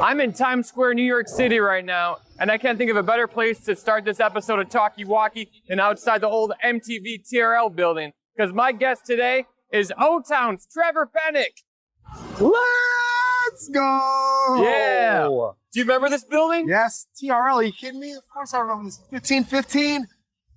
I'm in Times Square, New York City right now, and I can't think of a better place to start this episode of Talkie Walkie than outside the old MTV TRL building, because my guest today is O-Town's Trevor Penick. Let's go! Yeah. Do you remember this building? Yes, TRL, are you kidding me? Of course I remember this. 1515.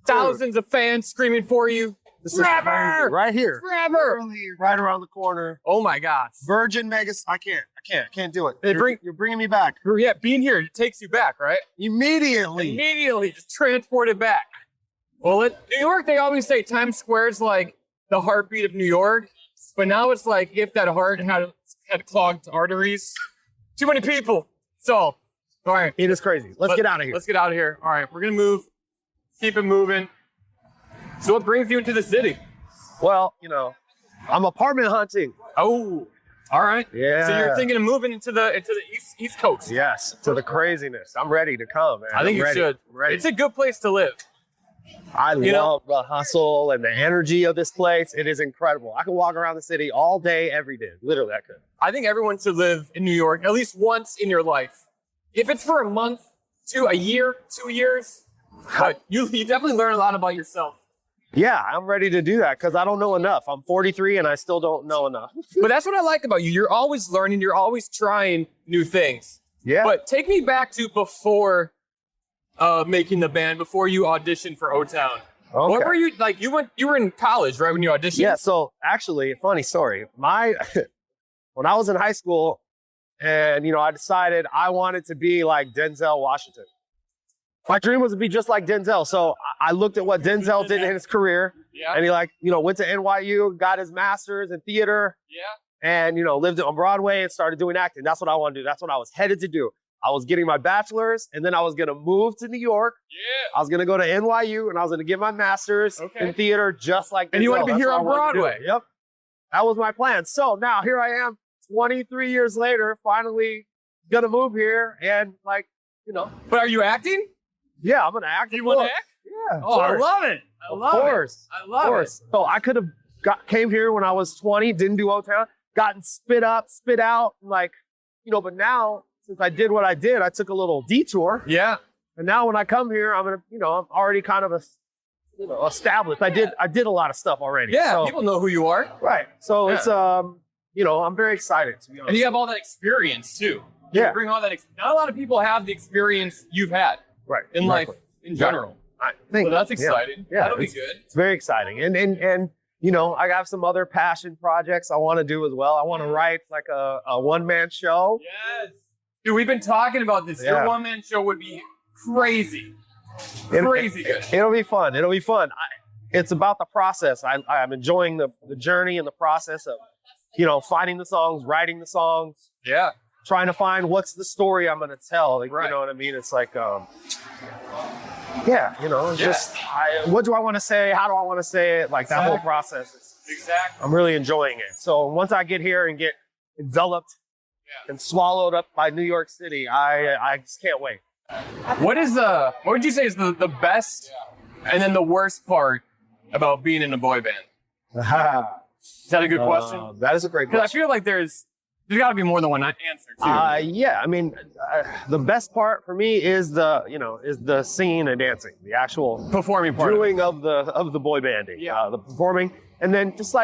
Thousands of fans screaming for you. This Trevor! is right here. Trevor! Literally right around the corner. Oh my gosh. Virgin Megas. I can't do it. You're bringing me back. Yeah, being here, it takes you back, right? Immediately, just transported back. Well, New York, they always say Times Square is like the heartbeat of New York, but now it's like if that heart had clogged arteries. Too many people. So, all right. It is crazy. Let's get out of here. Let's get out of here. All right, we're gonna move. Keep it moving. So what brings you into the city? Well, I'm apartment hunting. Oh, all right. Yeah. So you're thinking of moving into the East Coast? Yes, to the craziness. I'm ready to come, man. I think you should. Ready. It's a good place to live. I love the hustle and the energy of this place. It is incredible. I can walk around the city all day, every day. Literally, I could. I think everyone should live in New York at least once in your life. If it's for a month, a year, 2 years, but you definitely learn a lot about yourself. Yeah, I'm ready to do that because I don't know enough. I'm 43 and I still don't know enough. But that's what I like about you. You're always learning. You're always trying new things. Yeah. But take me back to before making the band, before you auditioned for O-Town. Okay. What were you like? You were in college, right, when you auditioned? Yeah. So actually, funny story. When I was in high school, and I decided I wanted to be like Denzel Washington. My dream was to be just like Denzel. So I looked at what Denzel did in his career, and he went to NYU, got his master's in theater, and lived on Broadway and started doing acting. That's what I want to do. That's what I was headed to do. I was getting my bachelor's, and then I was gonna move to New York. Yeah. I was gonna go to NYU, and I was gonna get my master's in theater, just like Denzel. And you want to be here on Broadway? Yep. That was my plan. So now here I am, 23 years later, finally gonna move here, and But are you acting? Yeah, I'm gonna act. You want to act? Yeah. Oh, I love it. I love it. I love it. So I could have came here when I was 20, didn't do O-Town, gotten spit up, spit out, but now since I did what I did, I took a little detour. Yeah. And now when I come here, I'm gonna, I'm already kind of established. I did a lot of stuff already. Yeah, so, people know who you are. Right. So it's I'm very excited, to be honest. And you have all that experience too. You bring all that. Not a lot of people have the experience you've had. Right. In life in general. I think that's exciting. Yeah, that'll be good. It's very exciting. And I have some other passion projects I want to do as well. I want to write like a one-man show. Yes. Dude, we've been talking about this. Yeah. Your one-man show would be crazy. Crazy good. It'll be fun. It's about the process. I'm enjoying the journey and the process of, finding the songs, writing the songs. Yeah. Trying to find what's the story I'm going to tell. You know what I mean? It's like, just what do I want to say? How do I want to say it? Like that whole process. Exactly. I'm really enjoying it. So once I get here and get enveloped and swallowed up by New York City, I just can't wait. What would you say is the best and then the worst part about being in a boy band? Is that a good question? That is a great question. Because I feel like there's got to be more than one answer too. Yeah. I mean, the best part for me is the singing and dancing, the actual performing part, doing of the boy banding, the performing, and then just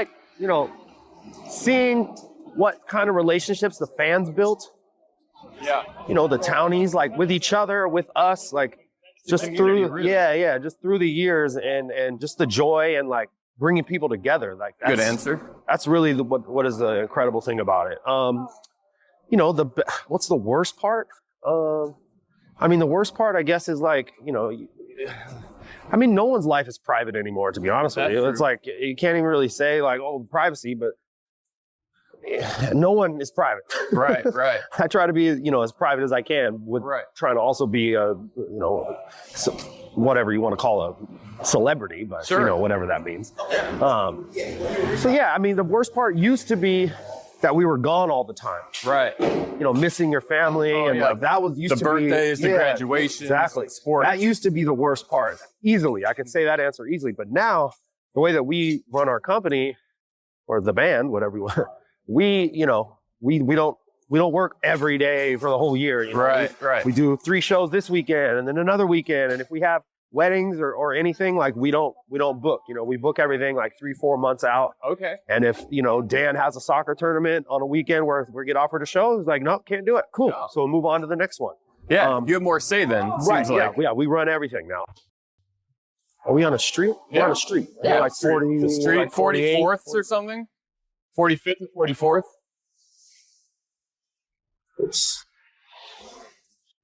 seeing what kind of relationships the fans built. Yeah. The townies with each other, with us, just through really. Just through the years and just the joy and bringing people together. That's, good answer. That's really what is the incredible thing about it. What's the worst part? The worst part, I guess, is no one's life is private anymore, to be honest with you. True. It's you can't even really say privacy, but no one is private. Right. I try to be, as private as I can with trying to also be whatever you want to call a celebrity, but whatever that means. The worst part used to be that we were gone all the time. Right. Missing your family that was used to be the birthdays, the graduations, exactly. Sports. That used to be the worst part. Easily, I could say that answer easily. But now, the way that we run our company or the band, whatever we want, we don't we don't work every day for the whole year. You know? Right. We do 3 shows this weekend and then another weekend. And if we have weddings or anything, like we don't book, you know, we book everything like 3-4 months out. Okay. And if, you know, Dan has a soccer tournament on a weekend where we get offered a show, it's like, nope, can't do it. Cool. No. So we'll move on to the next one. Yeah. You have more say then. Right. Seems like. Yeah. We run everything now. Are we on a street? Yeah. We're on a street. Yeah. We're like 40, The street, like 44th or something? 45th and 44th?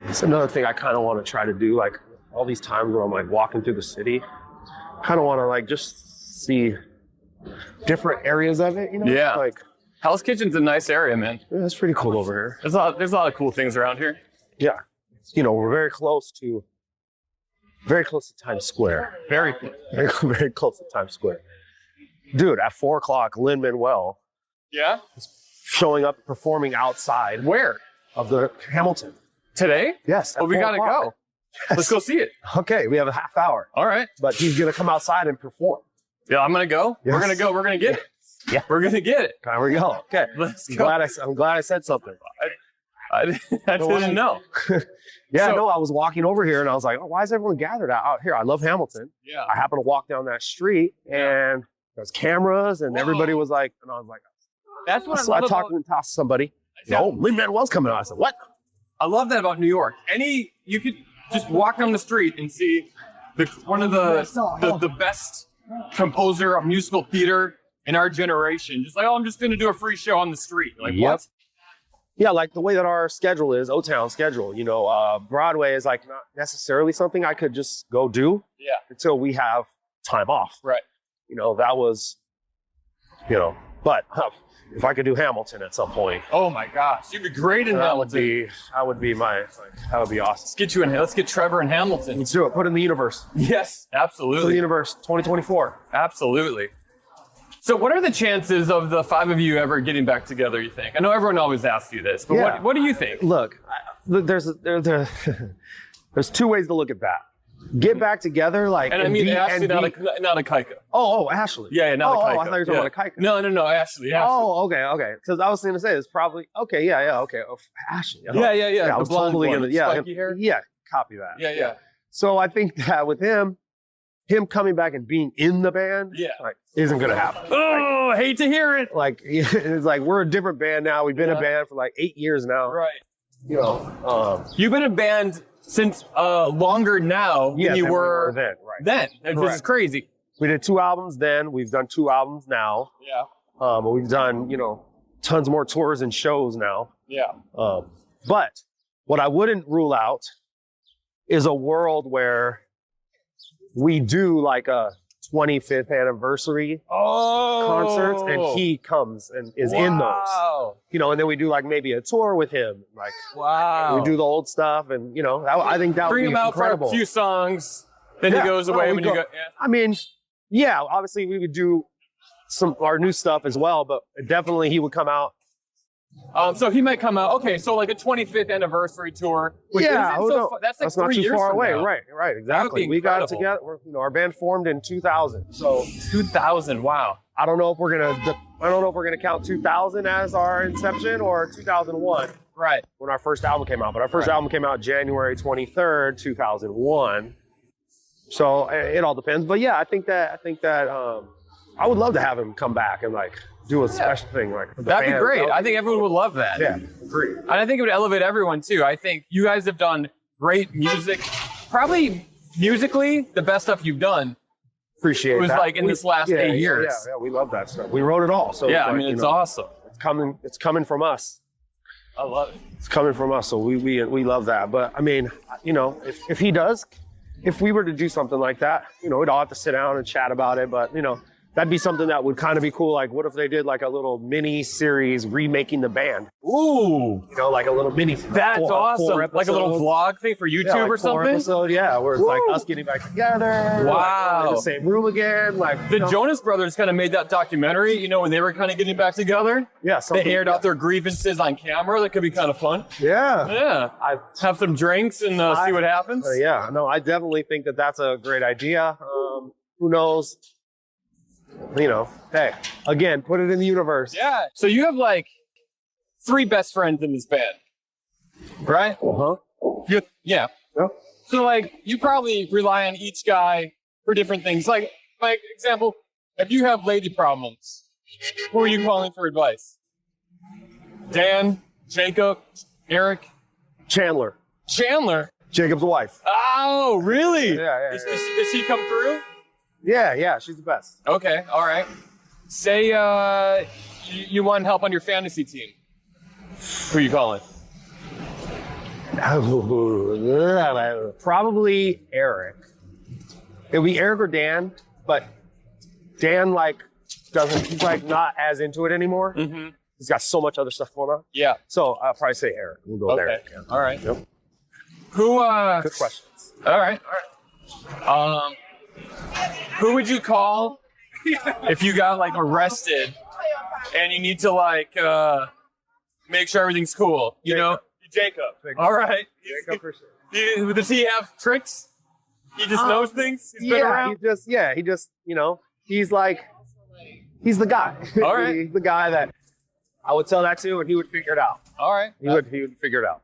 It's another thing I kind of want to try to do, like all these times where I'm like walking through the city, kind of want to like just see different areas of it, you know? Yeah. Like, Hell's Kitchen's a nice area, man. yeah, it's pretty cool over here. There's a lot of cool things around here. Yeah. You know, we're very close to Times Square. Very cool. Very close to Times Square. Dude, at 4 o'clock, Lin-Manuel Yeah? showing up performing outside Where? of the Hamilton. Today? Yes. Well, we gotta go. Let's go see it. Okay, we have a half hour, All right. but he's gonna come outside and perform. Yeah, I'm gonna go. Yes. We're gonna go. We're gonna get it. Yeah. We're gonna get it. There we go. Okay. Let's I'm go. glad I said something. I didn't know. Yeah, So- no, I was walking over here and I was like, oh, why is everyone gathered out here? I love Hamilton. Yeah. I happened to walk down that street and there's cameras and everybody was like, and I was like, That's what so I I love talked to somebody. Yeah. Oh, Lin-Manuel's coming out. I said, what? I love that about New York. You could just walk down the street and see one of the best composer of musical theater in our generation. Just like, oh, I'm just gonna do a free show on the street. Like, Yep. what? Yeah, like the way that our schedule is, O-Town schedule, you know, Broadway is like not necessarily something I could just go do until we have time off. Right. You know, that was, you know, but if I could do Hamilton at some point, Oh my gosh, you'd be great in that would Hamilton. be that would be awesome. Let's get you in here. Let's get Trevor in Hamilton. Let's do it. Put it in the universe. Yes, Put it in the absolutely. universe. 2024. Absolutely. So what are the chances of the 5 of you ever getting back together, you think? I know everyone always asks you this, but Yeah. what do you think? Look, there's 2 ways to look at that. Get back together, like, And I mean, Ashley, be- not a Kaika. Ashley. Yeah, not a Kaika. I thought you were talking about a Kaika. No, Ashley. Oh, okay. Because I was going to say it's probably okay. Yeah. Okay. Oh, Ashley. Yeah. I The was blonde totally one, gonna. Yeah. spiky hair. Yeah. Copy that. Yeah. So I think that with him coming back and being in the band, like, isn't gonna happen. Oh, I hate to hear it. Like, it's like we're a different band now. We've been a band for like 8 years now. Right. You know. You've been a band since longer now than you than we were then. Right. then. This is Correct. crazy. We did 2 albums then. We've done 2 albums now. Yeah. We've done, you know, tons more tours and shows now. Yeah. But what I wouldn't rule out is a world where we do like a 25th anniversary concerts and he comes and is in those. You know, and then we do like maybe a tour with him. Like, Wow. we do the old stuff and, you know, I think that would Bring be him out incredible. for a few songs, then Yeah. he goes Oh, away we when you go- go. Yeah. I mean, yeah, obviously we would do some our new stuff as well, but definitely he would come out. So he might come out. Okay, so like a 25th anniversary tour. Which Yeah, isn't oh, so no. fu- that's like That's 3 not too years far from away. now. Right, exactly. be We got incredible. together. You know, our band formed in 2000. So 2000. Wow. I don't know if we're gonna count 2000 as our inception or 2001 Right. when our first album came out. But our first album came out January 23rd, 2001. So it all depends. But yeah, I think that I would love to have him come back and like do a special thing like for the That'd be fans. great. That would I think everyone would love that. Yeah, agree. And I think it would elevate everyone too. I think you guys have done great music. Probably musically, the best stuff you've done. Appreciate It was that. like in this last 8 years. Yeah, we love that stuff. We wrote it all. So Yeah, like, I mean, you it's know, awesome. It's coming from us. I love it. It's coming from us. So we love that. But I mean, you know, if he does, if we were to do something like that, you know, we'd all have to sit down and chat about it. But, you know, that'd be something that would kind of be cool. Like, what if they did like a little mini series remaking the band? Ooh, You know, like a little mini. that's four awesome. Like a little episodes. vlog thing for YouTube Yeah, like or 4 something. episodes, yeah, where it's like Woo! us getting back together. Wow. Like, in the same room again. Like The you know, Jonas Brothers kind of made that documentary, you know, when they were kind of getting back together. yeah, They something, aired out their grievances on camera. That could be kind of fun. Yeah. Yeah. Have some drinks and see what happens. Yeah, no, I definitely think that that's a great idea. Who knows? You know, hey, again, put it in the universe. Yeah. So you have like three best friends in this band, right? Uh-huh. Yeah. Yeah. So like, you probably rely on each guy for different things. Like example, if you have lady problems, who are you calling for advice? Dan, Jacob, Eric, Chandler. Chandler. Jacob's wife. Oh, really? Yeah. Does she come through? Yeah, she's the best. Okay, all right. Say you want help on your fantasy team. Who are you calling? Probably Eric. It would be Eric or Dan, but Dan he's not as into it anymore. Mm-hmm. He's got so much other stuff going on. Yeah. So I'll probably say Eric. We'll go with Okay. Eric. Yeah. All right. Yep. Who Good questions. All right. Who would you call if you got like arrested and you need to make sure everything's cool? You know, Jacob. All right. Jacob for sure. Does he have tricks? He just knows things. He's been around. He's the guy. All right. He's the guy that I would tell that to, and he would figure it out. All right. He would figure it out.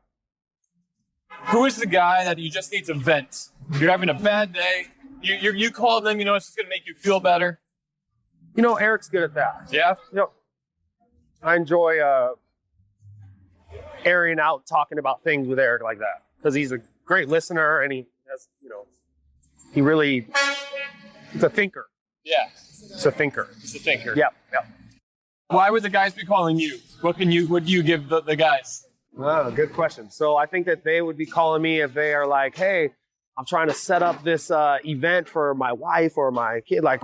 Who is the guy that you just need to vent? You're having a bad day. You call them. You know it's just gonna make you feel better. You know, Eric's good at that. Yeah. Yep. I enjoy airing out, talking about things with Eric like that because he's a great listener and he has, he's a thinker. Yeah. He's a thinker. He's a thinker. Yep. Why would the guys be calling you? What do you give the guys? Oh, good question. So I think that they would be calling me if they are like, hey, I'm trying to set up this event for my wife or my kid. Like,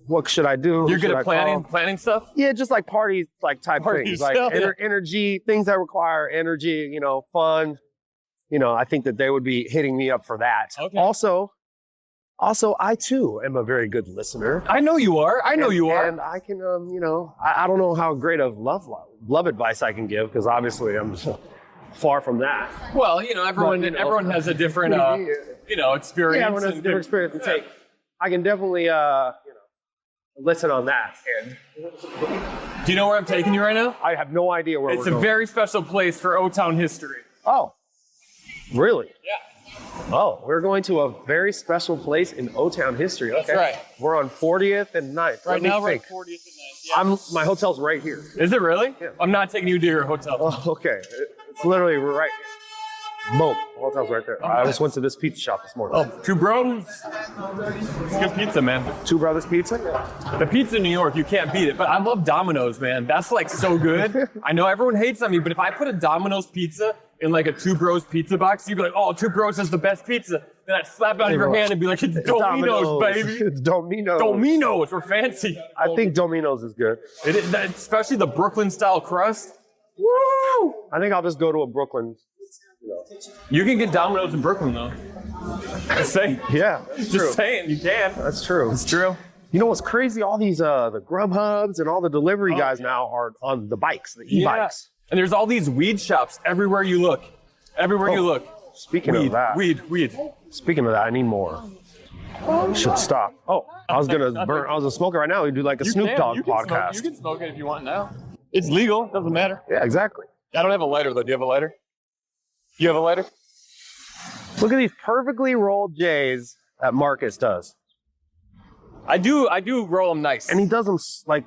what should I do? You're good at planning stuff? Yeah, just like parties, type things, like stuff. energy, things that require energy, fun. I think that they would be hitting me up for that. Okay. Also, I too am a very good listener. I know you are. And I can, I don't know how great of love advice I can give because obviously I'm far from that. Well, everyone has a different, experience. Yeah, everyone has a different experience to take. I can definitely, listen on that. And do you know where I'm taking you right now? I have no idea where it's a very special place for O-Town history. Oh, really? Yeah. Oh, we're going to a very special place in O-Town history. Okay. That's right. We're on 40th and 9th. Right now we're at 40th and 9th. Yeah. My hotel's right here. Is it really? Yeah. I'm not taking you to your hotel. Oh, okay. It's literally right here. Boom. The hotel's right there. I just went to this pizza shop this morning. Oh, Two Bros. It's good pizza, man. Two Brothers Pizza? The pizza in New York, you can't beat it. But I love Domino's, man. That's so good. I know everyone hates on me, but if I put a Domino's pizza in a Two Bros pizza box, you'd be like, oh, Two Bros is the best pizza. Then I'd slap it out of your hand and be like, it's Domino's, baby. It's Domino's. Domino's, we're fancy. I think Domino's is good. It is, especially the Brooklyn style crust. Woo! I think I'll just go to a Brooklyn. You can get Domino's in Brooklyn, though. Just saying. Yeah, that's true. Just saying, you can. That's true. It's true. You know what's crazy? All these the Grubhubs and all the delivery guys now are on the bikes, the e-bikes. Yeah. And there's all these weed shops everywhere you look. Everywhere you look. Speaking of that. Weed. Speaking of that, I need more. Should stop. Oh, I was a smoker right now. We do a Snoop Dogg podcast. You can smoke it if you want now. It's legal. Doesn't matter. Yeah, exactly. I don't have a lighter, though. Do you have a lighter? You have a lighter? Look at these perfectly rolled J's that Marcus does. I do roll them nice. And he does them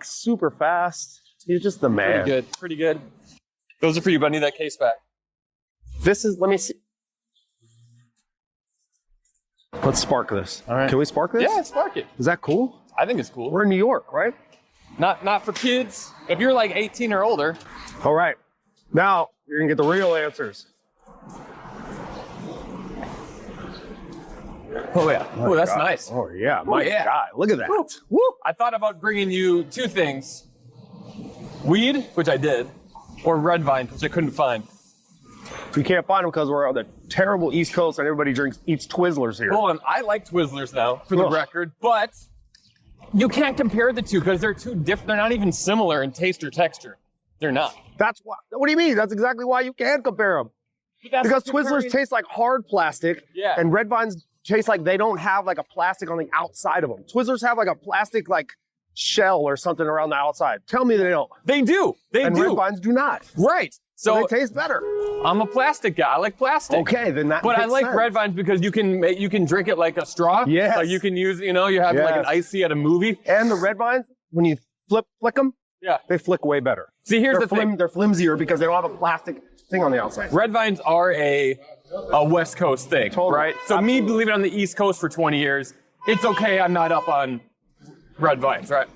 super fast. He's just the man. Pretty good. Those are for you, but I need that case back. Let me see. Let's spark this. All right. Can we spark this? Yeah, spark it. Is that cool? I think it's cool. We're in New York, right? Not for kids. If you're 18 or older. All right. Now, you're going to get the real answers. Oh, yeah. Oh, that's nice. Oh, yeah. My God. Look at that. Woo. I thought about bringing you two things. Weed, which I did, or red vine, which I couldn't find. We can't find them because we're on the terrible East Coast and everybody eats Twizzlers here. Hold on. I like Twizzlers now, for the record, but you can't compare the two because they're too different. They're not even similar in taste or texture. They're not. That's why. What do you mean? That's exactly why you can compare them. Because Twizzlers taste like hard plastic, and red vines taste like they don't have a plastic on the outside of them. Twizzlers have a plastic shell or something around the outside. Tell me they don't. They do. They And do. red vines do not. Right. So So they taste better. I'm a plastic guy. I like plastic. Okay, then that But I makes like sense. red vines because you can drink it like a straw. Yes. Like you can use, you have like an Yes. icy at a movie. And the red vines, when you flick them, Yeah. they flick way better. See, here's the thing. They're flimsier because they don't have a plastic thing on the outside. Red vines are a West Coast thing, Totally. right? So me living on the East Coast for 20 years, it's okay. I'm not up on red vines, right?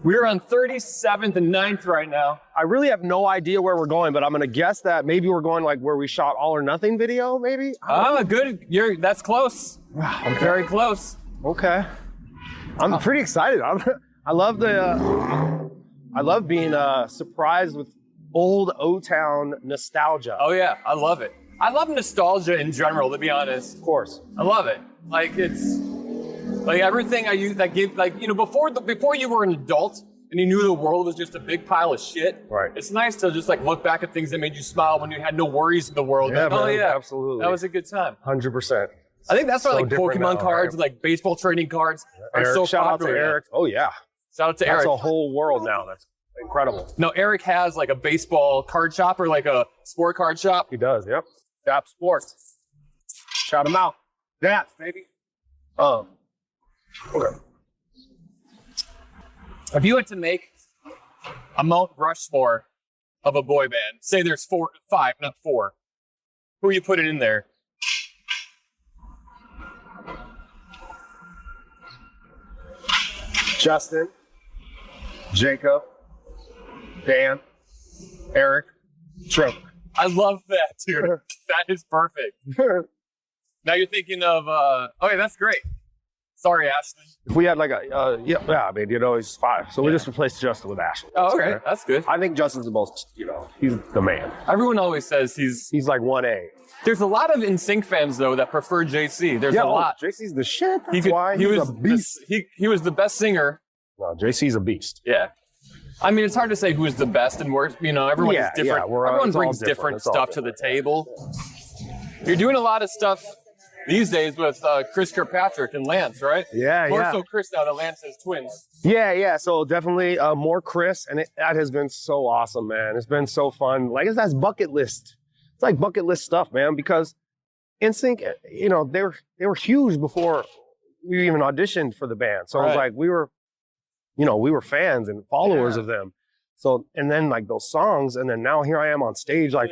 We're on 37th and 9th right now. I really have no idea where we're going, but I'm gonna guess that maybe we're going like where we shot All or Nothing video, maybe? Oh, good. That's close. I'm very close. Okay. I'm pretty excited. I love being surprised with old O-Town nostalgia. Oh yeah, I love it. I love nostalgia in general, to be honest. Of course. I love it. Like it's like everything I use that give before you were an adult and you knew the world was just a big pile of shit. Right. It's nice to just like look back at things that made you smile when you had no worries in the world. Yeah, Like, oh man, yeah, absolutely. that was a good time. 100%. I think that's why So like different Pokemon now, cards, right? like baseball trading cards are Eric, so shout out to popular. Eric. Oh yeah. Shout out to That's Eric. a whole world now. That's incredible. No, Eric has like a baseball card shop or like a sport card shop. He does, yep. Dap Sports. Shout him out. Daps, baby. Okay. If you had to make a Mount Rushmore of a boy band, say there's 5, not 4, who are you putting in there? Justin, Jacob, Dan, Eric, Trevor. I love that, dude. That is perfect. Now you're thinking of, okay, that's great. Sorry, Ashley. If we had like a, yeah, I mean, he's 5. So we just replaced Justin with Ashley. Oh, okay, that's good. I think Justin's the most, he's the man. Everyone always says he's like 1A. There's a lot of NSYNC fans, though, that prefer JC. There's a lot. JC's the shit. That's why he he's was a beast. He was the best singer. No, JC's a beast. Yeah. I mean, it's hard to say who's the best and worst. Everyone is different. Everyone brings different stuff to the table. You're doing a lot of stuff these days with Chris Kirkpatrick and Lance, right? Yeah, More so Chris now that Lance has twins. Yeah. So definitely more Chris, and that has been so awesome, man. It's been so fun. Like that's bucket list. It's like bucket list stuff, man. Because NSYNC, they were huge before we even auditioned for the band. So it was like we were fans and followers of them. So and then like those songs, and then now here I am on stage, like.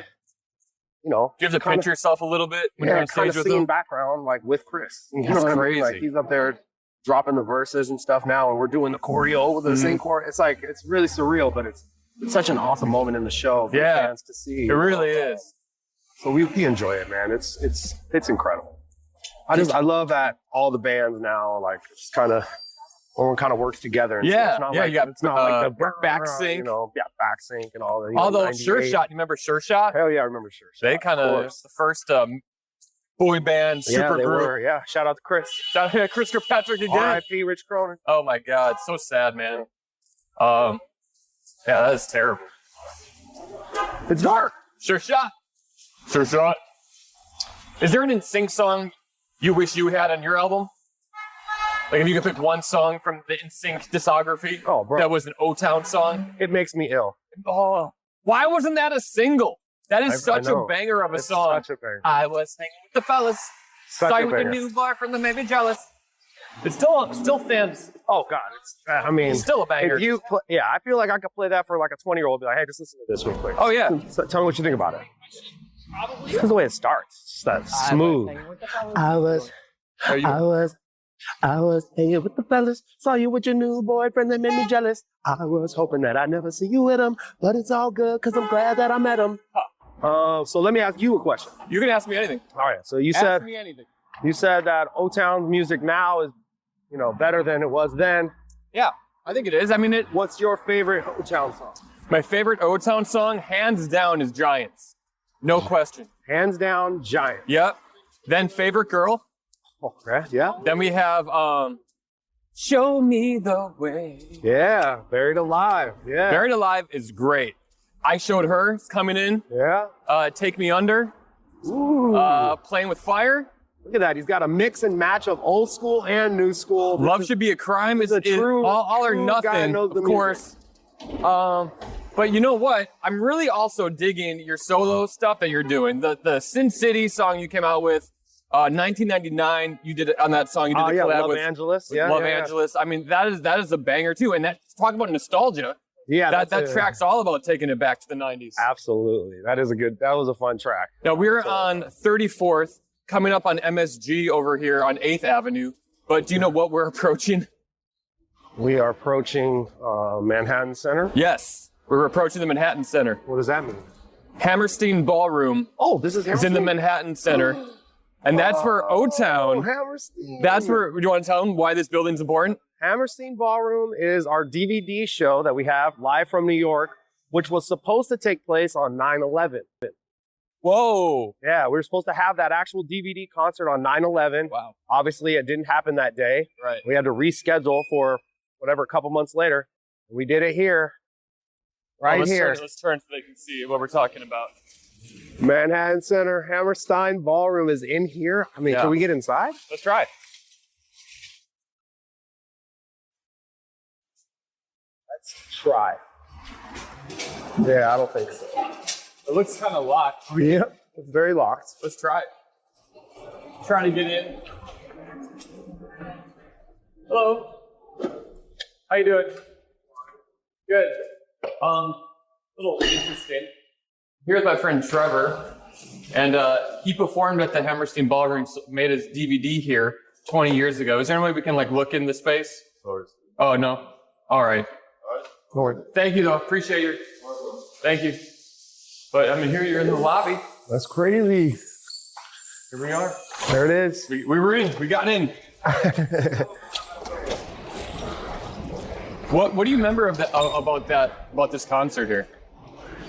Do you have to pinch yourself a little bit when you're on stage with him? Background, like with Chris. That's crazy. Like he's up there dropping the verses and stuff now, and we're doing the choreo with the same choreo. It's like, it's really surreal, but it's such an awesome moment in the show for the fans to see. It really is. So we enjoy it, man. It's incredible. I love that all the bands now, like, it's kind of, everyone kind of works together. And Yeah, it's not yeah, like, you got it's not like the back sync. Back sync and all that. Although Sure Shot, you remember Sure Shot? Hell yeah, I remember Sure Shot. They kind of the first boy band super they group. were. Yeah, shout out to Chris. Shout out to Chris Kirkpatrick again. R.I.P. Rich Cronin. Oh my God, so sad, man. Yeah, that is terrible. It's dark. Sure Shot. Sure Shot. Is there an NSYNC song you wish you had on your album? Like if you could pick one song from the NSYNC discography that was an O-Town song? It makes me ill. Oh, why wasn't that a single? That is such a banger of a song. Such a banger. I was hanging with the fellas. Starting with a new boyfriend that made me jealous. It still stands. Oh God, it's still a banger. If you I feel like I could play that for like a 20-year-old. Be like, hey, just listen to this real quick. Oh yeah. So tell me what you think about it. Because the way it starts, it's that smooth. I was hanging with the fellas. Saw you with your new boyfriend that made me jealous. I was hoping that I'd never see you with him, but it's all good because I'm glad that I met him. So let me ask you a question. You can ask me anything. All right. So ask me anything. You said that O-Town music now is, better than it was then. Yeah, I think it is. I mean, What's your favorite O-Town song? My favorite O-Town song, hands down, is Giants. No question. Hands down, Giant. Yep. Then Favorite Girl. Okay, yeah. Then we have Show Me the Way. Yeah, Buried Alive. Yeah. Buried Alive is great. I Showed Her, it's coming in. Yeah. Take Me Under. Ooh. Playing with Fire. Look at that. He's got a mix and match of old school and new school. Love Should Be a Crime is true all or true guy nothing, knows the of course. But you know what? I'm really also digging your solo stuff that you're doing. The Sin City song you came out with, 1999. You did it on that song. You did a collab Love with Angeles. Love Angeles. I mean, that is a banger too. And that talk about nostalgia. Yeah, that track's all about taking it back to the 90s. Absolutely. That was a fun track. Now we're on 34th, coming up on MSG over here on 8th Avenue. But do you know what we're approaching? We are approaching Manhattan Center. Yes, we're approaching the Manhattan Center. What does that mean? Hammerstein Ballroom. Oh, this is It's in the Manhattan Center. And that's where O-Town, Hammerstein. that's where, do you want to tell them why this building's important? Hammerstein Ballroom is our DVD show that we have live from New York, which was supposed to take place on 9/11. Whoa. Yeah, we were supposed to have that actual DVD concert on 9/11. Wow. Obviously, it didn't happen that day. Right. We had to reschedule for whatever, a couple months later. We did it here, right here. Let's turn so they can see what we're talking about. Manhattan Center, Hammerstein Ballroom is in here. I mean, Yeah. Can we get inside? Let's try. Let's try. Yeah, I don't think so. It looks kind of locked. Yeah, it's very locked. Let's try it. Trying to get in. Hello. How you doing? Good. Little interesting. Here's my friend Trevor, and he performed at the Hammerstein Ballroom, made his DVD here 20 years ago. Is there any way we can like look in the space? Oh no. All right. Thank you though. Appreciate your. Thank you. But I mean, here you're in the lobby. That's crazy. Here we are. There it is. We were in. We got in. What do you remember about this concert here?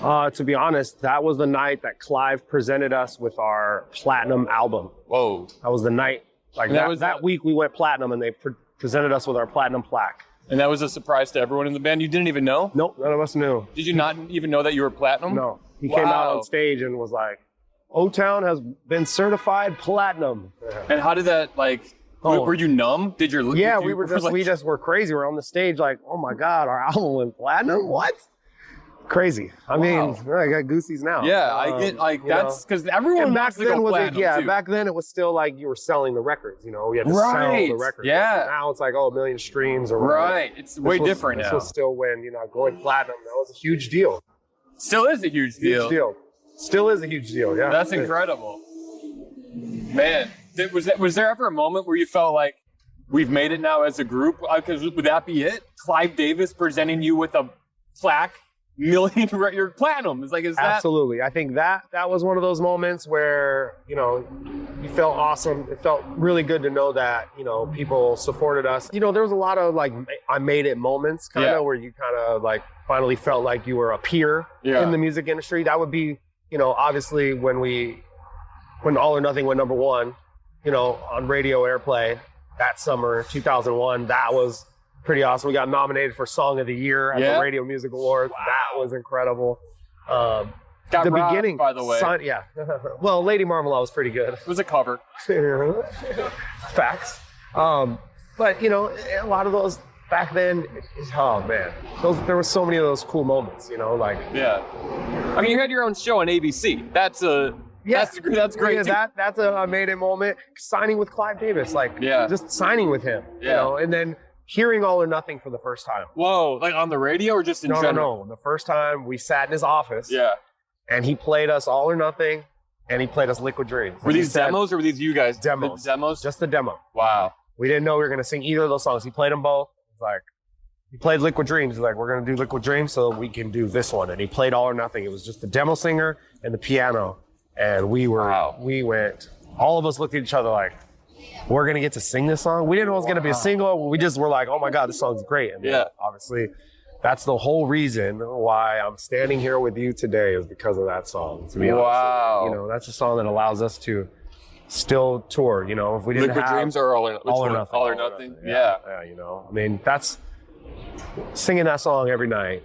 To be honest, that was the night that Clive presented us with our platinum album. Whoa. That was the night. Like that week we went platinum and they presented us with our platinum plaque. And that was a surprise to everyone in the band. You didn't even know? Nope, none of us knew. Did you not even know that you were platinum? No. He came out on stage and was like, O-Town has been certified platinum. And how did that were you numb? We just were crazy. We're on the stage like, oh my God, our album went platinum? What? Crazy. I mean, I got goosies now. Yeah, I get that's because everyone back wants to go platinum too. Back then it was still like you were selling the records, you know, we had to sell the records. Yeah. Now it's like, a million streams or whatever. Right. It's way different now. This was still when, going platinum, that was a huge deal. Still is a huge deal. Still is a huge deal, yeah. That's incredible. Man, was there ever a moment where you felt like we've made it now as a group? Because would that be it? Clive Davis presenting you with a plaque, your platinum. It's like, is that? Absolutely. I think that was one of those moments where, you felt awesome. It felt really good to know that, people supported us. There was a lot of I made it moments kind of where you kind of finally felt like you were a peer in the music industry. That would be, obviously when All or Nothing went number one, on radio airplay that summer, 2001, that was pretty awesome. We got nominated for Song of the Year at the Radio Music Awards. Wow. That was incredible. The beginning, by the way. Well, Lady Marmalade was pretty good. It was a cover. Facts. But, a lot of those back then, oh man, there were so many of those cool moments, Yeah. I mean, you had your own show on ABC. That's great. Yeah, that's a made it moment. Signing with Clive Davis, just signing with him, and then hearing All or Nothing for the first time. Whoa, like on the radio or just in general? No. The first time we sat in his office. Yeah. And he played us All or Nothing, and he played us Liquid Dreams. Were these demos or were these you guys? Demos. The demos? Just the demo. Wow. We didn't know we were going to sing either of those songs. He played them both. It's like, he played Liquid Dreams. He's like, we're going to do Liquid Dreams so we can do this one. And he played All or Nothing. It was just the demo singer and the piano. And we went, all of us looked at each other like, we're going to get to sing this song? We didn't know it was going to be a single. We just were like, oh my God, this song's great. And obviously, that's the whole reason why I'm standing here with you today is because of that song. To be honest, that's a song that allows us to still tour. If we didn't Liquid have Dreams or All or Nothing. All or Nothing. Yeah. I mean, that's singing that song every night,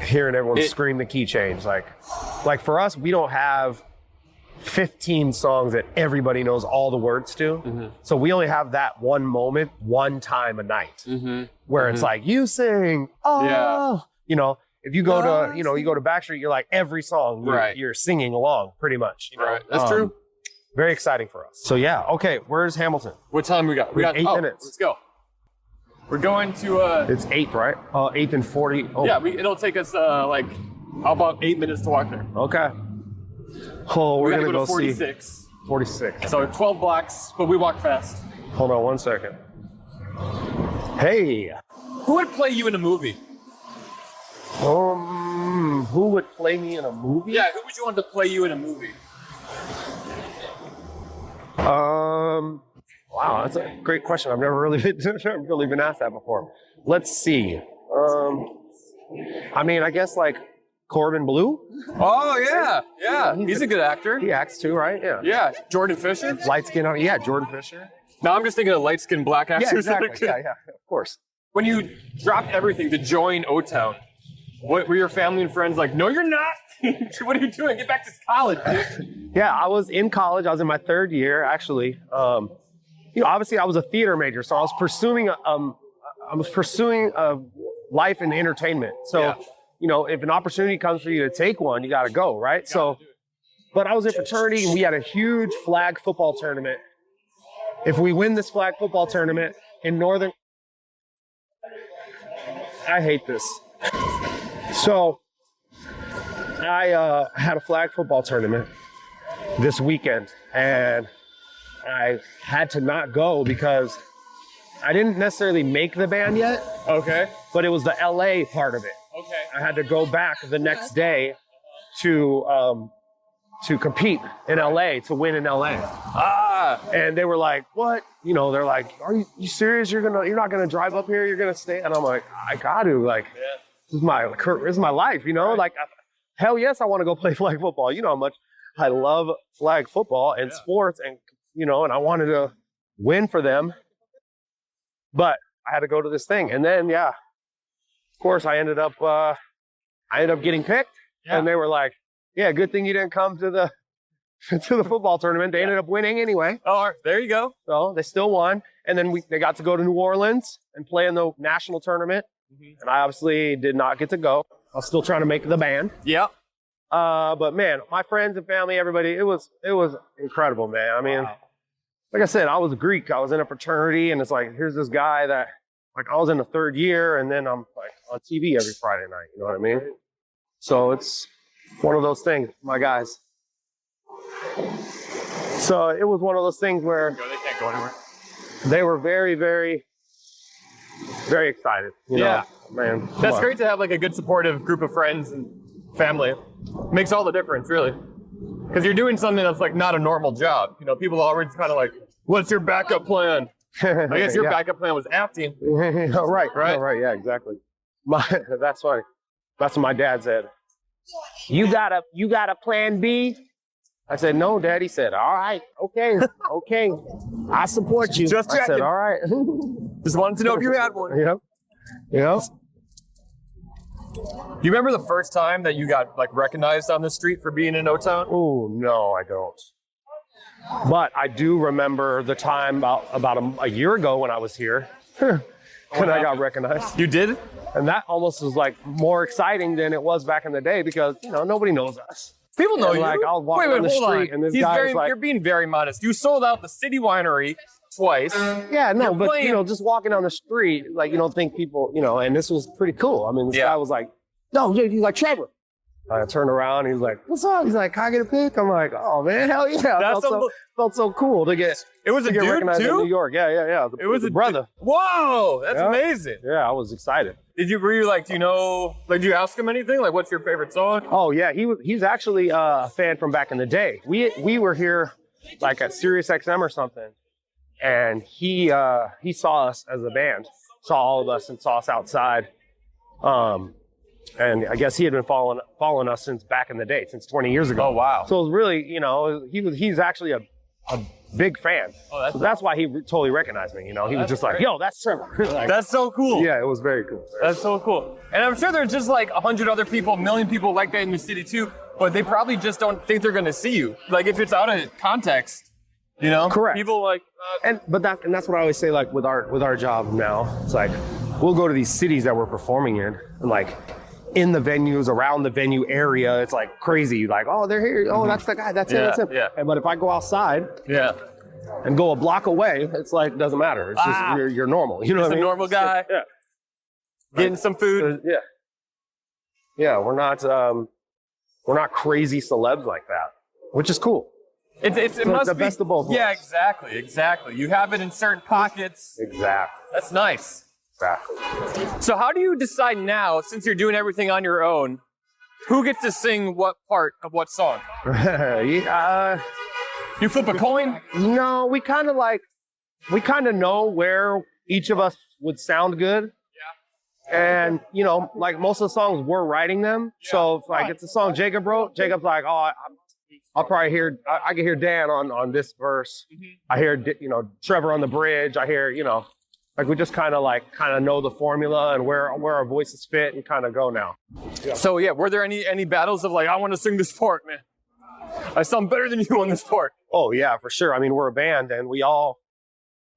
hearing everyone scream the key change. Like for us, we don't have 15 songs that everybody knows all the words to. So we only have that one moment, one time a night, where it's like, you sing, you know, if you go to, you know, you go to Backstreet, you're like every song you're singing along pretty much. You know? Right, that's true. Very exciting for us. So yeah, okay, where's Hamilton? What time we got? We got 8 minutes. Let's go. We're going to It's 8, right? 8 and 40. Oh. Yeah, it'll take us like how about 8 minutes to walk there. Okay. Oh, we're We gonna gotta go to 46. see 46. So 12 blocks, but we walk fast. Hold on 1 second. Hey. Who would play you in a movie? Who would play me in a movie? Yeah, who would you want to play you in a movie? Wow, that's a great question. I've never really been asked that before. Let's see. I mean, I guess like Corbin Blue. Oh yeah. He's a good actor. He acts too, right? Yeah. Yeah, Jordan Fisher. Light skin. Yeah, Jordan Fisher. No, I'm just thinking of light skinned black actors. Yeah, exactly. Yeah, of course. When you dropped everything to join O-Town, what were your family and friends like? No, you're not. What are you doing? Get back to college, dude. Yeah, I was in college. I was in my 3rd year, actually. You know, obviously, I was a theater major, so I was pursuing a life in entertainment. So, you know, if an opportunity comes for you to take one, you got to go, right? So, but I was in fraternity, and we had a huge flag football tournament. If we win this flag football tournament in Northern, I hate this. So, I had a flag football tournament this weekend, and I had to not go because I didn't necessarily make the band yet. Okay. But it was the LA part of it. Okay. I had to go back the next day to compete in LA, to win in LA. And they were like, "What?" You know, they're like, "Are you serious? You're not gonna drive up here? You're gonna stay?" And I'm like, "I got to. Like, this is my life. You know, like, hell yes, I want to go play flag football. You know how much I love flag football and sports, and you know, and I wanted to win for them, but I had to go to this thing. And then, of course, I ended up getting picked, and they were like, "Yeah, good thing you didn't come to the football tournament." They ended up winning anyway. Oh, there you go. So they still won, and then they got to go to New Orleans and play in the national tournament. And I obviously did not get to go. I was still trying to make the band. Yeah. But man, my friends and family, everybody, it was incredible, man. I mean, like I said, I was a Greek. I was in a fraternity, and it's like, here's this guy that, like, I was in the 3rd year, and then I'm like on TV every Friday night. You know what I mean? So it's one of those things, my guys. So it was one of those things where they can't go anywhere. They were very, very, very excited. You know? Man. That's great to have like a good supportive group of friends and family. Makes all the difference, really. Because you're doing something that's like not a normal job. You know, people are always kind of like, "What's your backup plan?" I guess your backup plan was acting. Right. Yeah, exactly. That's funny. That's what my dad said. You got a plan B? I said, "No, Dad." He said, "All right, okay. I support you." Just checking. I said, "All right." Just wanted to know if you had one. Yep. Do you remember the first time that you got like recognized on the street for being in O-Town? Oh, no, I don't. But I do remember the time about a year ago when I was here, when I got recognized. You did? And that almost was like more exciting than it was back in the day because, you know, nobody knows us. People know and you. like, I'll walk down the street and this guy's like... You're being very modest. You sold out the City Winery twice. Yeah, no, but you know, just walking down the street, like, you don't think people, you know, and this was pretty cool. I mean, this guy was like, "No, dude," he's like, "Trevor." I turned around, he's like, "What's up?" He's like, "Can I get a pic?" I'm like, "Oh man, hell yeah!" Felt so cool to get. It was a dude recognized too? in New York. Yeah. It was a brother. Whoa, that's amazing. Yeah, I was excited. Were you like, do you know, like, do you ask him anything? Like, what's your favorite song? Oh yeah, he's actually a fan from back in the day. We were here like at Sirius XM or something, and he saw us as a band, saw all of us and saw us outside. And I guess he had been following us since back in the day, since 20 years ago. Oh wow! So it was really, you know, he's actually a big fan. Oh, that's why he totally recognized me. You know, he was just like, "Yo, that's Trevor." Like, that's so cool. Yeah, it was very cool. That's so cool. And I'm sure there's just like 100 other people, a million people like that in the city too. but they probably just don't think they're gonna see you. Like if it's out of context, you know? Correct. People like And that's what I always say, like with our job now. It's like we'll go to these cities that we're performing in, and like in the venues, around the venue area, it's like crazy. Like, oh, they're here. Oh, that's the guy. That's him. That's him. Yeah. But if I go outside yeah. and go a block away, it's like it doesn't matter. It's just you're normal. You know what I Just a mean? normal guy. Yeah. Getting some food. Yeah. Yeah, we're not crazy celebs like that, which is cool. It must the be best of both Yeah, worlds. exactly. You have it in certain pockets. Exactly. That's nice. Exactly. So how do you decide now, since you're doing everything on your own, who gets to sing what part of what song? You flip a coin? No, we kind of know where each of us would sound good. Yeah. And, you know, like most of the songs, we're writing them. Yeah. So if like it's a song Jacob wrote, Jacob's like, oh, I'll probably hear, I can hear Dan on this verse. Mm-hmm. I hear, you know, Trevor on the bridge. I hear, you know, like we just kind of know the formula and where our voices fit and kind of go now. Yeah. So yeah, were there any battles of like, I want to sing this part, man. I sound better than you on this part. Oh yeah, for sure. I mean, we're a band and we all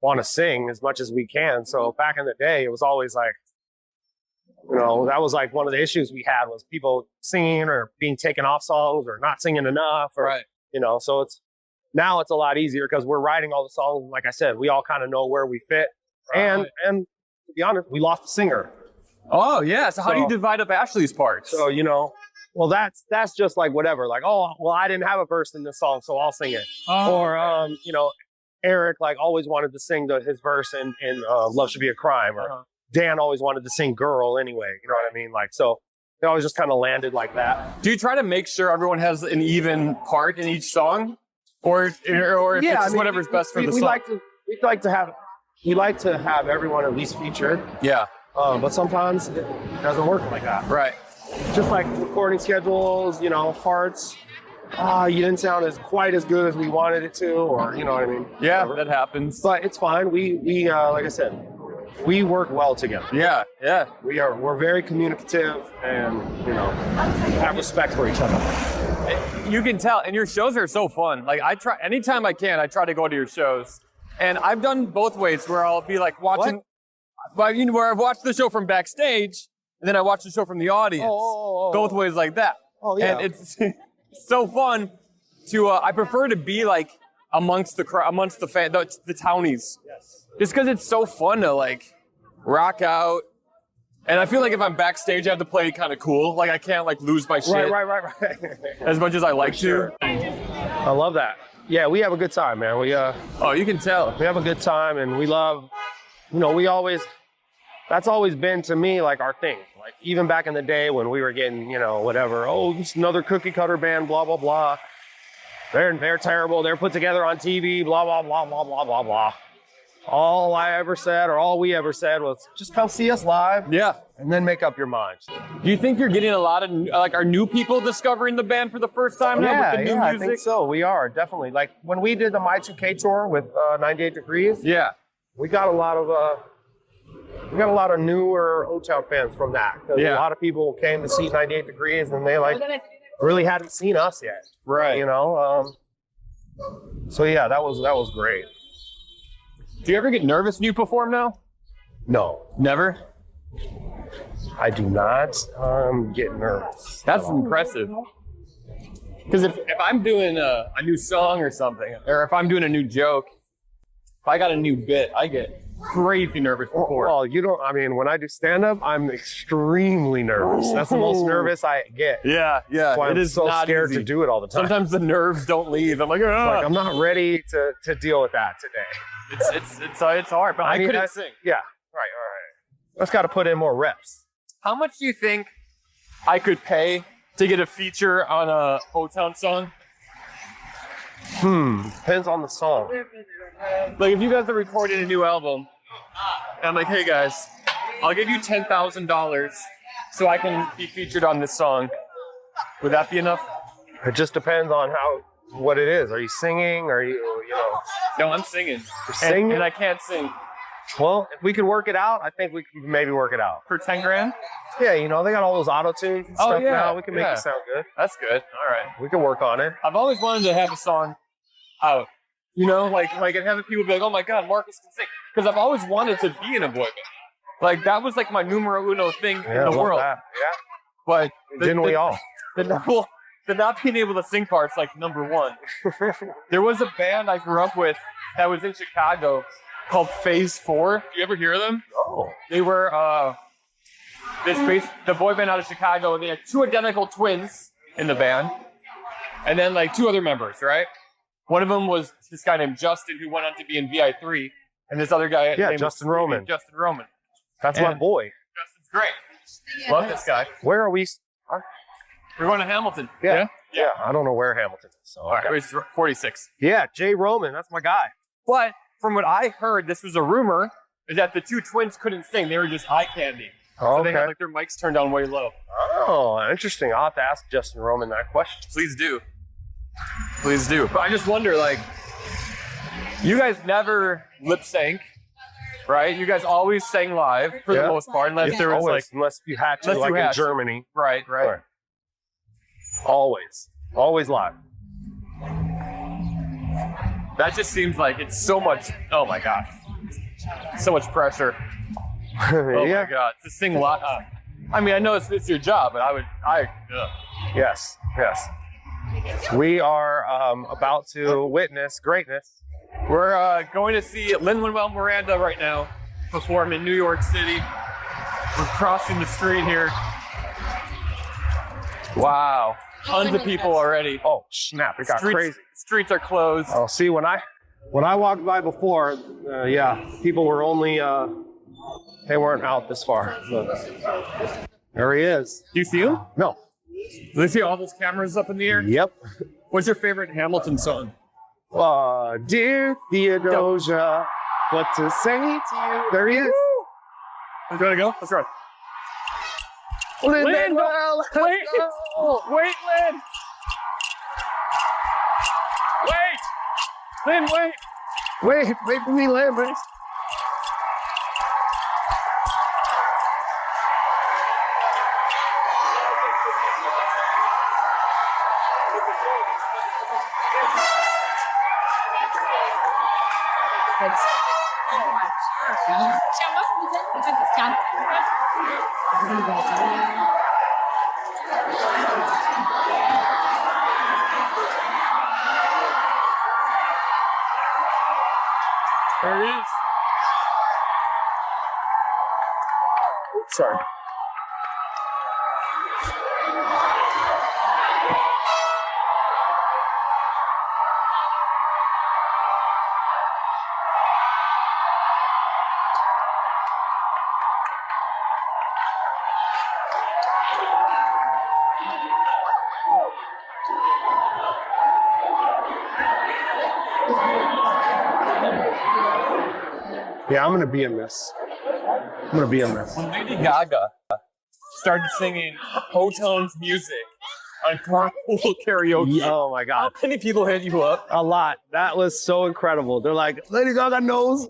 want to sing as much as we can. So back in the day, it was always like, you know, that was like one of the issues we had was people singing or being taken off songs or not singing enough. Or, right. You know, so now it's a lot easier because we're writing all the songs. Like I said, we all kind of know where we fit. Right. And to be honest, we lost a singer. Oh yeah. So how do you divide up Ashley's parts? So, you know, well, that's just like whatever. Like, oh, well, I didn't have a verse in this song, so I'll sing it. Or, you know, Eric like always wanted to sing his verse in Love Should Be a Crime. Or Dan always wanted to sing Girl anyway. You know what I mean? Like, so it always just kind of landed like that. Do you try to make sure everyone has an even part in each song? Or if it's just whatever's best for the song? We like to have everyone at least featured. Yeah. But sometimes it doesn't work like that. Right. Just like recording schedules, you know, parts. You didn't sound quite as good as we wanted it to, or you know what I mean? Yeah, whatever. That happens. But it's fine. We like I said, we work well together. Yeah, yeah. We're very communicative and, you know, have respect for each other. You can tell, and your shows are so fun. Like anytime I can, I try to go to your shows. And I've done both ways where I'll be like watching, where I've watched the show from backstage, and then I watch the show from the audience. Both ways like that. Oh, yeah. And it's so fun to, I prefer to be like amongst the townies. Yes. Just because it's so fun to like rock out. And I feel like if I'm backstage, I have to play kind of cool. Like I can't like lose my shit. Right. As much as I like to. I love that. Yeah, we have a good time, man. Oh, you can tell. We have a good time and we love, you know, that's always been to me like our thing. Like even back in the day when we were getting, you know, whatever, oh, it's another cookie cutter band, blah, blah, blah. They're terrible. They're put together on TV, blah, blah, blah, blah, blah, blah, blah. All I ever said or all we ever said was just come see us live. Yeah. And then make up your mind. Do you think you're getting a lot of, like, are new people discovering the band for the first time now with the new music? I think so. We are, definitely. Like, when we did the My 2K tour with 98 Degrees, yeah, we got a lot of newer O-Town fans from that. Yeah. A lot of people came to see 98 Degrees, and they, like, really hadn't seen us yet. Right. You know? So, yeah, that was great. Do you ever get nervous when you perform now? No. Never? I do not get nervous. That's impressive. Because if I'm doing a new song or something, or if I'm doing a new joke, if I got a new bit, I get crazy nervous before. Well, you don't, I mean, when I do stand-up, I'm extremely nervous. That's the most nervous I get. Yeah. That's why I'm so scared to do it all the time. Sometimes the nerves don't leave. I'm like, I'm not ready to deal with that today. It's hard, but I couldn't sing. Yeah, right. Just got to put in more reps. How much do you think I could pay to get a feature on a O-Town song? Depends on the song. Like if you guys are recording a new album, I'm like, hey guys, I'll give you $10,000 so I can be featured on this song. Would that be enough? It just depends on what it is. Are you singing? Are you know? No, I'm singing. You're singing? And I can't sing. Well, if we could work it out, I think we can maybe work it out. For 10 grand? Yeah, you know, they got all those auto tunes and stuff now. We can make it sound good. That's good. All right. We can work on it. I've always wanted to have a song out. You know, like and having people be like, oh my God, Marcus can sing. Because I've always wanted to be in a boy band. Like, that was like my numero uno thing in the world. That. Yeah. But Didn't we all? The not being able to sing part's like number one. There was a band I grew up with that was in Chicago called Phase 4. Do you ever hear of them? Oh. They were the boy band out of Chicago, and they had 2 identical twins in the band. And then like 2 other members, right? One of them was this guy named Justin, who went on to be in VI3, and this other guy named Justin Roman. Justin Roman. That's my boy. Justin's great. Love this guy. Where are we? We're going to Hamilton. Yeah. I don't know where Hamilton is. So All right, it was 46. Yeah, Jay Roman. That's my guy. But from what I heard, this was a rumor, is that the 2 twins couldn't sing. They were just eye candy. So they had like their mics turned down way low. Oh, interesting. I'll have to ask Justin Roman that question. Please do. Please do. But I just wonder, like, you guys never lip sync, right? You guys always sang live for the most part, unless there was unless you had to, like in Germany. Right. Always live. That just seems like it's so much. Oh my gosh, so much pressure. Oh my God, to sing live. I mean, I know it's your job, but Yes. We are about to witness greatness. We're going to see Lin-Manuel Miranda right now perform in New York City. We're crossing the street here. Wow. Tons of people already. Oh, snap. It got crazy. Streets are closed. Oh, see, when I walked by before, people were only, they weren't out this far. So. There he is. Do you see him? No. Do they see all those cameras up in the air? Yep. What's your favorite Hamilton song? Dear Theodosia, what to say to you? There he is. You ready to go? Let's run. Lin, wait, Lin. Wait for me, Lin, please. There it is. Sorry. Yeah, I'm gonna be in this. When Lady Gaga started singing Hotone's music on carpool karaoke. Oh my God. How many people hit you up? A lot. That was so incredible. They're like, Lady Gaga knows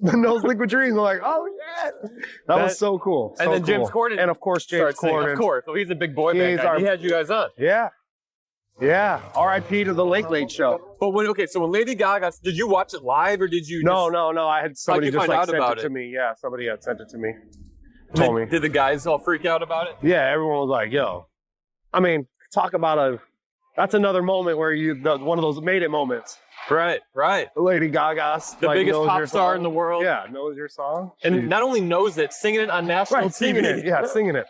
Liquid Dreams. I'm like, oh yeah. That was so cool. And then James Corden. And of course, James Corden. Of course. So he's a big boy band guy. He had you guys on. Yeah. R.I.P. to the Late Late Show. But when Lady Gaga, did you watch it live or did you? No. I had somebody just like sent it to me. Yeah, somebody had sent it to me. Told me. Did the guys all freak out about it? Yeah, everyone was like, yo. I mean, talk about that's another moment where one of those made it moments. Right. Lady Gaga's the biggest pop star in the world. Yeah, knows your song. And not only knows it, singing it on national TV. Singing it.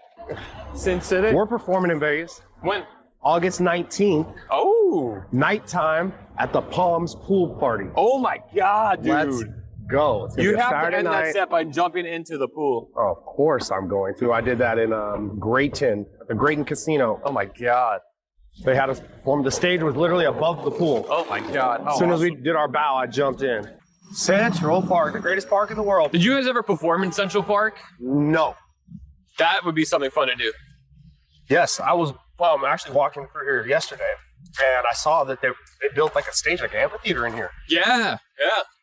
Sin City. We're performing in Vegas. When? August 19th. Oh. Nighttime at the Palms Pool Party. Oh my God, dude. Let's go. You have to end that set by jumping into the pool. Oh, of course I'm going to. I did that in Grayton, at the Grayton Casino. Oh my God. They had us perform. The stage was literally above the pool. Oh my God. As soon as we did our bow, I jumped in. Central Park, the greatest park in the world. Did you guys ever perform in Central Park? No. That would be something fun to do. Yes, I'm actually walking through here yesterday, and I saw that they built like a stage, like an amphitheater in here. Yeah.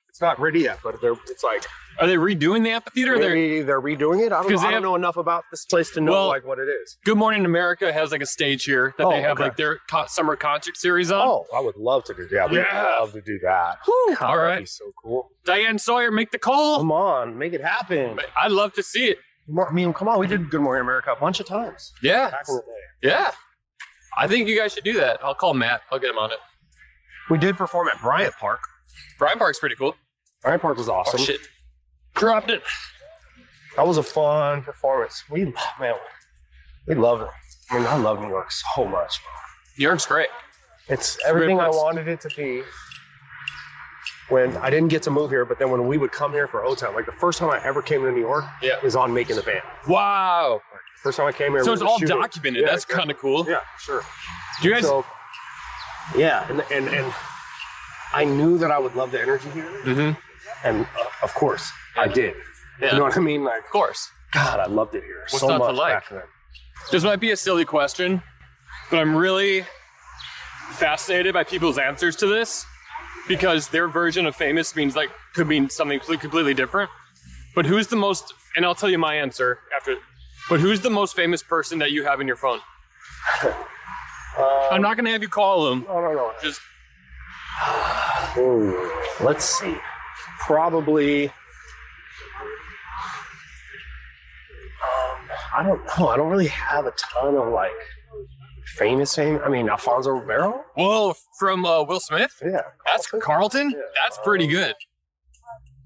It's not ready yet, but it's like Are they redoing the amphitheater? Maybe they're redoing it. I don't know enough about this place to know like what it is. Good Morning America has like a stage here that they have like their summer concert series on. Oh, I would love to do that. We'd love to do that. Whew, all right. That'd be so cool. Diane Sawyer, make the call. Come on, make it happen. I'd love to see it. I mean, come on. We did Good Morning America a bunch of times. Yeah. Back in the day. Yeah. I think you guys should do that. I'll call Matt. I'll get him on it. We did perform at Bryant Park. Bryant Park's pretty cool. Bryant Park was awesome. Oh, shit. Dropped it. That was a fun performance. We love it. I mean, I love New York so much. New York's great. It's everything I wanted it to be. When I didn't get to move here, but then when we would come here for O-Town, like the first time I ever came to New York is on Making the Band. Wow. First time I came here. So it's all documented. That's kind of cool. Yeah, sure. Do you guys? So, and I knew that I would love the energy here. Mm-hmm. And of course, I did. Yeah. You know what I mean? Like, of course. God, I loved it here What's so not much to like? back then. This might be a silly question, but I'm really fascinated by people's answers to this because their version of famous could mean something completely different. But who's the most, and I'll tell you my answer after, but who's the most famous person that you have in your phone? I'm not going to have you call them. No. Just. Let's see. Probably. I don't know. I don't really have a ton of like famous. I mean, Alfonso Ribeiro. Whoa, from Will Smith? Yeah. That's Carlton? Yeah. That's pretty good.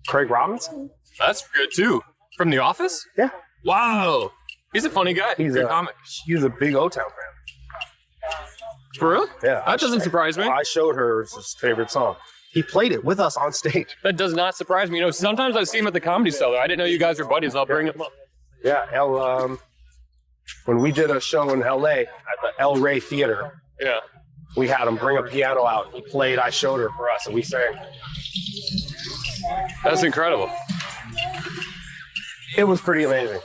Craig Robinson? That's good too. From The Office? Yeah. Wow. He's a funny guy. He's a comic. He's a big O-Town fan. For real? Yeah. That doesn't surprise me. I showed her his favorite song. He played it with us on stage. That does not surprise me. You know, sometimes I see him at the Comedy Cellar. I didn't know you guys are buddies. I'll bring him up. Yeah, when we did a show in LA at the El Rey Theater, we had him bring a piano out. He played I Showed Her for us, and we sang. That's incredible. It was pretty amazing.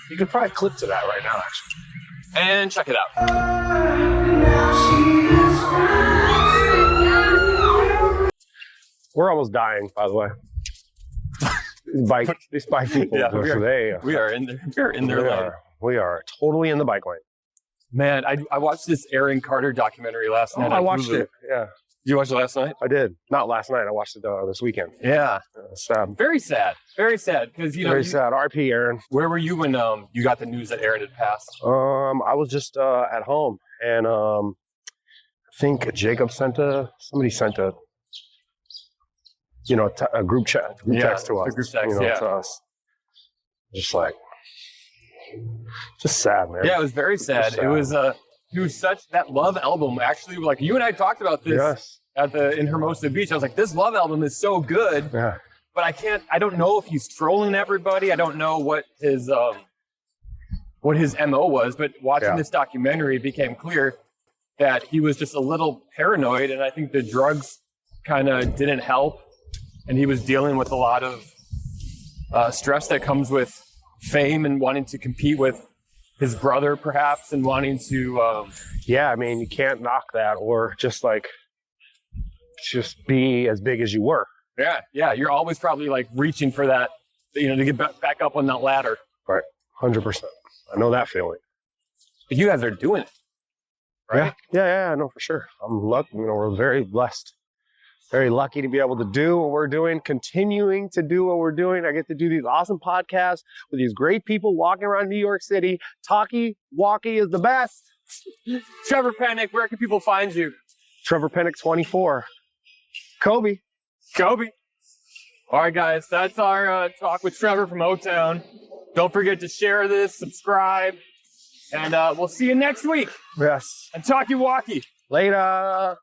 You could probably clip to that right now, actually. And check it out. We're almost dying, by the way. These bike people. Yeah, we are in there. We're in their lane. We are totally in the bike lane. Man, I watched this Aaron Carter documentary last night. I watched it. Yeah. You watched it last night? I did. Not last night. I watched it this weekend. Yeah. Sad. Very sad. Very sad. Because very sad. R.P. Aaron. Where were you when you got the news that Aaron had passed? I was just at home, and I think Jacob somebody sent a group text to us. A group text, to us. Just sad, man. Yeah, it was very sad. It was such that Love album. Actually, like you and I talked about this in Hermosa Beach. I was like, this Love album is so good. Yeah. But I don't know if he's trolling everybody. I don't know what his MO was. But watching this documentary, it became clear that he was just a little paranoid, and I think the drugs kind of didn't help. And he was dealing with a lot of stress that comes with fame and wanting to compete with his brother, perhaps, and wanting to. I mean, you can't knock that, or just be as big as you were. Yeah. You're always probably like reaching for that, to get back up on that ladder. Right, 100%. I know that feeling. But you guys are doing it, right? Yeah, I know for sure. I'm lucky. We're very blessed. Very lucky to be able to do what we're doing, continuing to do what we're doing. I get to do these awesome podcasts with these great people walking around New York City. Talkie, walkie is the best. Trevor Penick, where can people find you? Trevor Penick 24. Kobe. All right, guys, that's our talk with Trevor from O-Town. Don't forget to share this, subscribe, and we'll see you next week. Yes. And talkie walkie. Later.